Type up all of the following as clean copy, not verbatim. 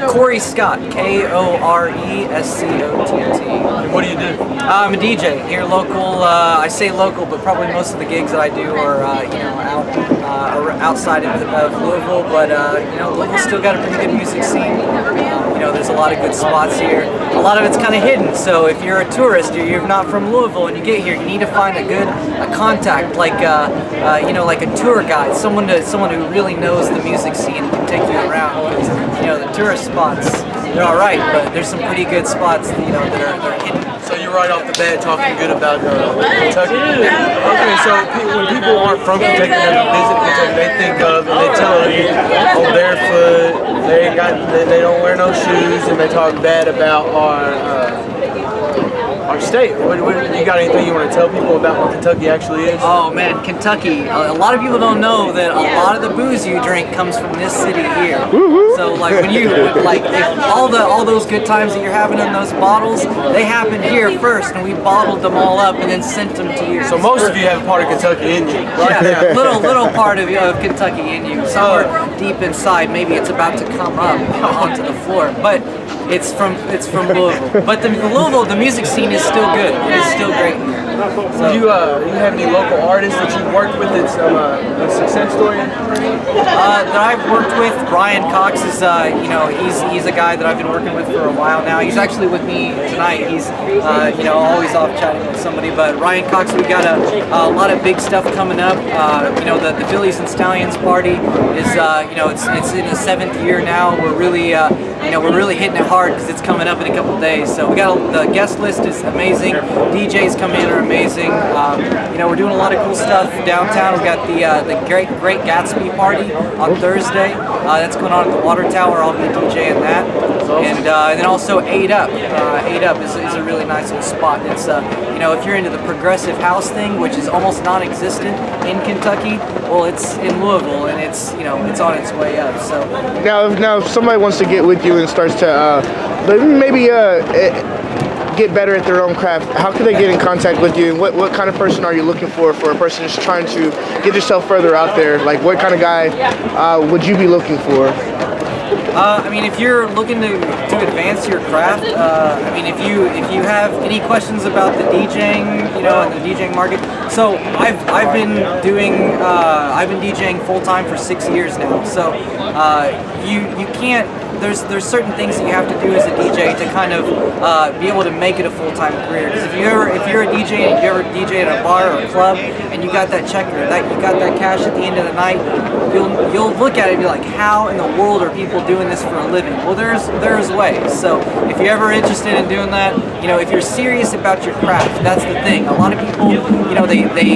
Corey Scott, Korescott. And what do you do? I'm a DJ here local. I say local, but probably most of the gigs that I do are outside of Louisville. But Louisville's still got a pretty good music scene. There's a lot of good spots here. A lot of it's kind of hidden. So if you're a tourist, you're not from Louisville, and you get here, you need to find a contact, like a tour guide, someone who really knows the music scene and can take you around. The tourist spots, they're all right, but there's some pretty good spots that are hidden. So you're right off the bat talking good about Kentucky. Okay, so when people aren't from Kentucky and they visit Kentucky, they think of and they tell you, oh, barefoot, they don't wear no shoes, and they talk bad about our state. You got anything you want to tell people about what Kentucky actually is? Oh man, Kentucky. A lot of people don't know that a lot of the booze you drink comes from this city here. So like if all those good times that you're having in those bottles, they happened here first, and we bottled them all up and then sent them to you. So most of you have a part of Kentucky in you, right? Yeah, little part of Kentucky in you. Somewhere deep inside, maybe it's about to come up onto the floor, but it's from Louisville. But the music scene is still good. It is still great here. So, you have any local artists that you've worked with that's a success story? That I've worked with, Brian Cox is he's a guy that I've been working with for a while now. He's actually with me tonight. He's always off chatting with somebody. But Ryan Cox, we got a lot of big stuff coming up. The Phillies and Stallions party is it's in the 7th year now. We're really hitting it hard because it's coming up in a couple days. So we got the guest list is amazing. DJs come in are amazing. We're doing a lot of cool stuff downtown. We got the Great Gatsby party on Thursday. That's going on at the Water Tower. I'll be DJing that. And then also 8 Up. 8 Up is a really nice little spot. It's if you're into the progressive house thing, which is almost non-existent in Kentucky, well, it's in Louisville, and it's on its way up. So now if somebody wants to get with you and starts to get better at their own craft, how can they get in contact with you, and what kind of person are you looking for a person who's trying to get yourself further out there? Like, what kind of guy would you be looking for? If you're looking to advance your craft, if you have any questions about the DJing, and the DJing market. So I've been DJing full time for 6 years now. So you can't. There's certain things that you have to do as a DJ to kind of be able to make it a full-time career. Because if you're a DJ and you ever DJ at a bar or a club and you got that check or you got that cash at the end of the night, you'll look at it and be like, how in the world are people doing this for a living? Well, there's ways. So if you're ever interested in doing that, if you're serious about your craft, that's the thing. A lot of people, they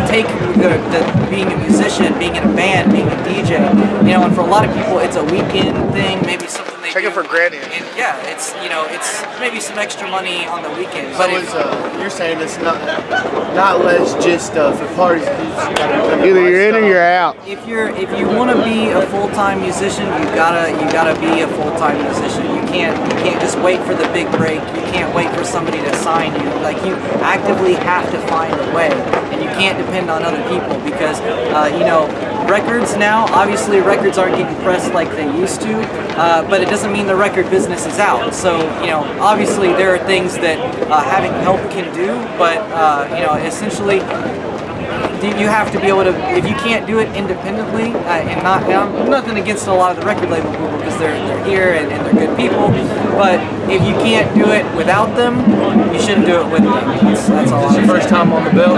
take the being a musician, being in a band, being a DJ, and for a lot of people it's a weekend thing, maybe something they take it for granted. And yeah, it's maybe some extra money on the weekend. But you're saying it's not less just for parties. Either you're in or you're out. If you want to be a full-time musician, you gotta be a full-time musician. You can't just wait for the big break. You can't wait for somebody to sign you. Like, you actively have to find a way, and you can't depend on other people because records now, obviously records aren't getting pressed like they used to, but it doesn't mean the record business is out. So obviously there are things that having help can do, but essentially you have to be able to, if you can't do it independently, and nothing against a lot of the record label people because they're here and they're good people, but if you can't do it without them, you shouldn't do it with them. That's all. Is this your first time on the bill?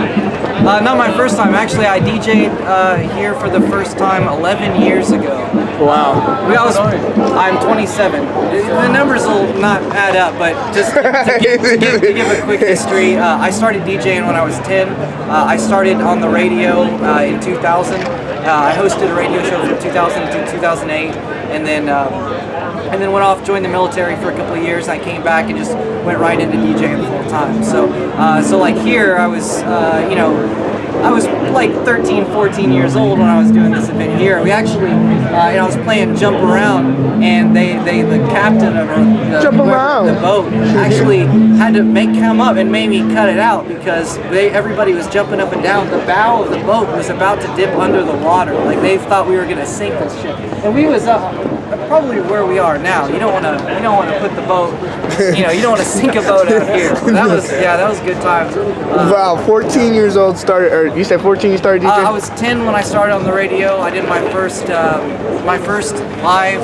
Not my first time. Actually, I DJ'd here for the first time 11 years ago. Wow. I'm 27. The numbers will not add up, but just to give a quick history, I started DJing when I was 10. I started on the radio in 2000. I hosted a radio show from 2000 to 2008, and then went off, joined the military for a couple of years. I came back and just went right into DJing full time. So like here, I was like 13, 14 years old when I was doing this event here. We actually, I was playing Jump Around, and they the captain of Jump around. the boat actually had to come up and made me cut it out because everybody was jumping up and down. The bow of the boat was about to dip under the water. Like they thought we were gonna sink this ship, and we was probably where we are now. You don't want to put the boat. You don't want to sink a boat out here. That was good times. Wow, 14 years old started, or you said 14 you started DJing? I was 10 when I started on the radio. I did my first live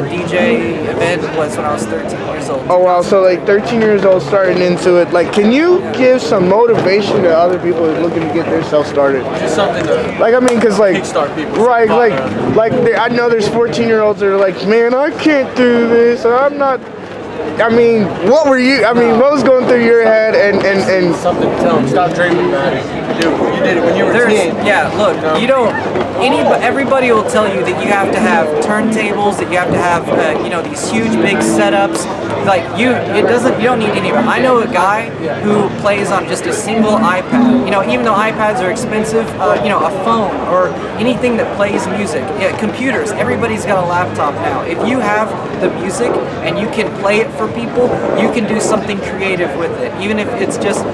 DJ event was when I was 13 years old. Oh wow, so like 13 years old starting into it. Like, can you give some motivation to other people who's looking to get themselves started? Just something to Like, I mean, cause like kickstart people. right, I know there's 14-year-olds that are like, man, I can't do this. I'm not. I mean, what were you? I mean, what was going through your head? And Something to tell them. Stop dreaming about it. You did it when you were 10. Yeah, look, you don't. Everybody will tell you that you have to have turntables, that you have to have, these huge big setups. Like you don't need any of it. I know a guy who plays on just a single iPad. Even though iPads are expensive, a phone or anything that plays music. Yeah, computers. Everybody's got a laptop now. If you have the music and you can play it for people, you can do something creative with it. Even if it's just,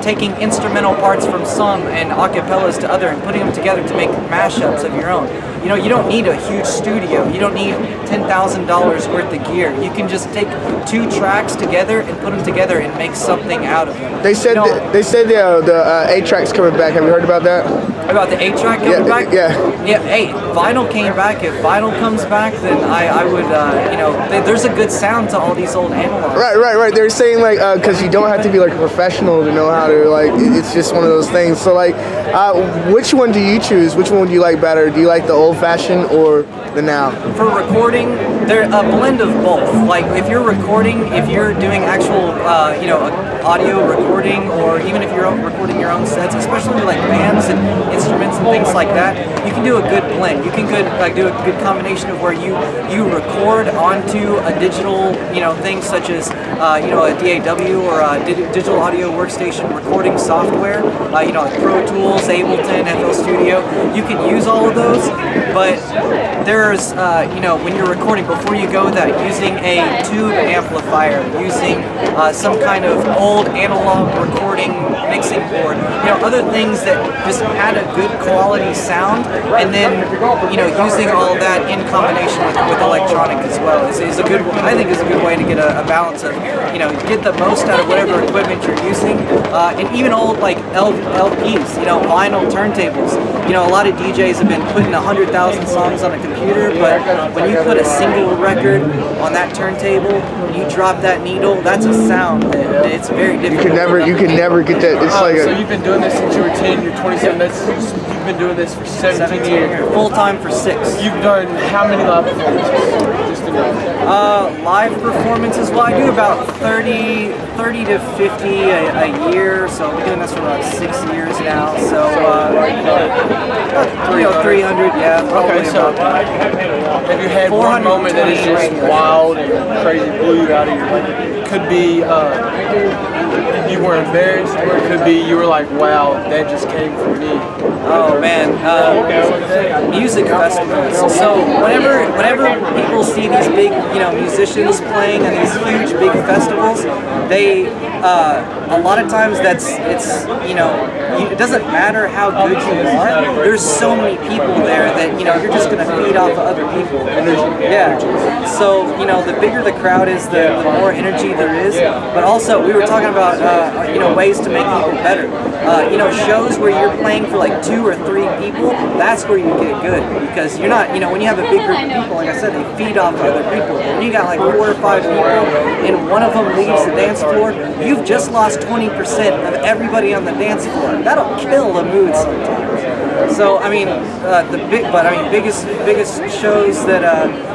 taking instrumental parts from some and acapellas to other and putting them together to make mashups of your own. You don't need a huge studio. You don't need $10,000 worth of gear. You can just take 2 tracks together and put them together and make something out of them. they said the 8-track's coming back. Have you heard about that? About the 8-track coming back? Yeah. Yeah, hey, vinyl came back. If vinyl comes back, then I would, there's a good sound to all these old analogs. Right. They're saying like, because you don't have to be like a professional to know how to like. It's just one of those things. So like, which one do you choose? Which one do you like better? Do you like the old-fashioned or the now? For recording, they're a blend of both. Like if you're recording, if you're doing actual, audio recording, or even if you're recording your own sets, especially like bands and instruments and things like that, you can do a good blend. You can do a good combination of where you record onto a digital, thing such as a DAW or a digital audio workstation recording software, like Pro Tools, Ableton, FL Studio. You can use all of those, but there's when you're recording, before you go that, using a tube amplifier, using some kind of old analog recording mixing board, other things that just had a good quality sound, and then using all that in combination with electronic as well is a good. I think is a good way to get a balance of get the most out of whatever equipment you're using, and even old like LPs, vinyl turntables. A lot of DJs have been putting 100,000 songs on a computer, but when you put a single record on that turntable, and you drop that needle, that's a sound that it's very difficult. You can never get that. It's like So you've been doing this since you were 10, you're 27, you've been doing this for 17 years. Full time for 6. You've done how many live performances? Just in live performances, well, I do about 30 to 50 a year, so I've been doing this for about 6 years now, so 300, yeah, probably. Okay, so have you had one moment that is just wild and crazy, blew you out of your, like, could be you were embarrassed, or it could be you were like, wow, that just came from me? Oh man, music festivals. So whenever people see these big, musicians playing in these huge big festivals, they a lot of times it doesn't matter how good you are. There's so many people there that you're just gonna feed off of other people. Yeah. So the bigger the crowd is, the more energy there is. But also we were talking about ways to make people better. Shows where you're playing for like 2 or 3 people, that's where you get good, because you're not, when you have a big group of people, like I said, they feed off of other people. When you got like 4 or 5 people and one of them leaves the dance floor, you've just lost 20% of everybody on the dance floor. That'll kill the mood sometimes. So biggest shows that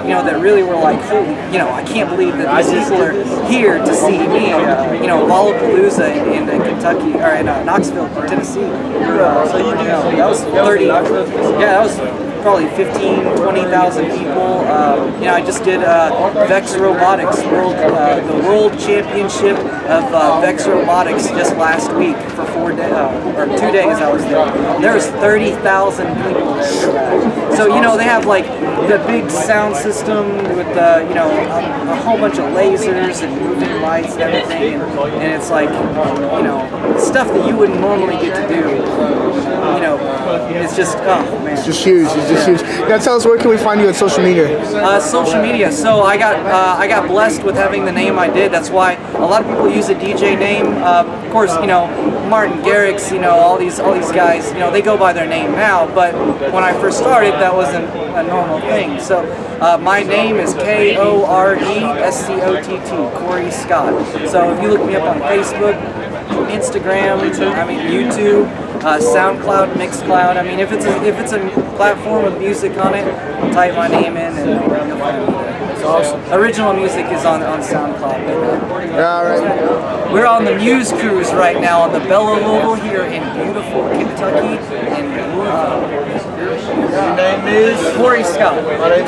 that really were like, holy, I can't believe that these people are here to see me. Lollapalooza in Kentucky, or in Knoxville, Tennessee. So that was 30. Yeah, that was probably 15, 20,000 people. You know, I just did Vex Robotics the World Championship of Vex Robotics just last week for 4 days or 2 days. I was there. There was 30,000 people there for that. So you know, they have like the big sound system with you know a whole bunch of lasers and moving lights and everything, and it's like, you know, stuff that you wouldn't normally get to do. You know, it's just, oh man. It's just huge. It's just huge. Now tell us, where can we find you on social media? Social media. So I got blessed with having the name I did. That's why a lot of people use a DJ name. Of course, you know, Martin Garrix, you know, all these guys, you know, they go by their name now. But when I first started, that wasn't a normal thing. So my name is KORESCOTT, Corey Scott. So if you look me up on Facebook, Instagram, I mean YouTube, SoundCloud, Mixcloud. I mean, if it's a platform with music on it, type my name in and you'll find me there. It's awesome. Original music is on SoundCloud. But, All right. we're on the Muse cruise right now on the Bella Louisville here in beautiful Kentucky and Louisville. Your name is Corey Scott. My name's